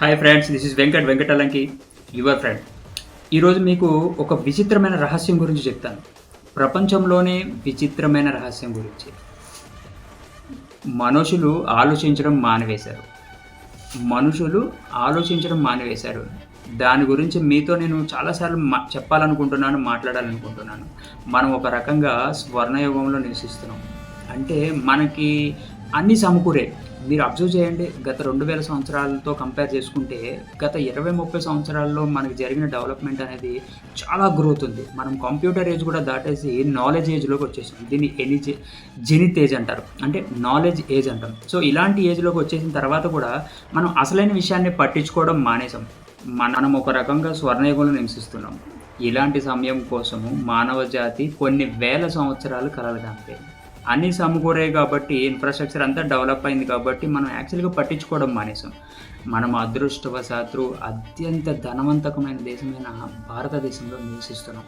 Hi friends, this is Venkatalanki, your friend. ఈరోజు మీకు ఒక విచిత్రమైన రహస్యం గురించి చెప్తాను. ప్రపంచంలోనే విచిత్రమైన రహస్యం గురించి. మనుషులు ఆలోచించడం మానివేశారు. మనుషులు ఆలోచించడం మానివేశారు. దాని గురించి మీతో నేను చాలాసార్లు చెప్పాలనుకుంటున్నాను, మాట్లాడాలనుకుంటున్నాను. మనం ఒక రకంగా స్వర్ణయుగంలో నివసిస్తున్నాం. అంటే మనకి అన్నీ సమకూరే. మీరు అబ్జర్వ్ చేయండి. గత 2000 సంవత్సరాలతో కంపేర్ చేసుకుంటే, గత 20, 30 సంవత్సరాల్లో మనకి జరిగిన డెవలప్‌మెంట్ అనేది చాలా గ్రోత్ ఉంది. మనం కంప్యూటర్ ఏజ్ కూడా దాటేసి నాలెడ్జ్ ఏజ్‌లోకి వచ్చేసాం. దీన్ని జెనిత్ ఏజ్ అంటారు. అంటే నాలెడ్జ్ ఏజ్ అంటాం. సో, ఇలాంటి ఏజ్‌లోకి వచ్చేసిన తర్వాత కూడా మనం అసలైన విషయాన్ని పట్టించుకోవడం మానేసాం. మనం ఒక రకంగా స్వర్ణయుగంలో నివసిస్తున్నాం. ఇలాంటి సమయం కోసము మానవ జాతి కొన్ని వేల సంవత్సరాలు కలలు కంటది. అన్నీ సమకూరాయి కాబట్టి, ఇన్‌ఫ్రాస్ట్రక్చర్ అంతా డెవలప్ అయింది కాబట్టి, మనం యాక్చువల్‌గా పట్టించుకోవడం మానేసాం. మనం అదృష్టవశాత్తు అత్యంత ధనవంతకమైన దేశమైన భారతదేశంలో నివసిస్తున్నాం.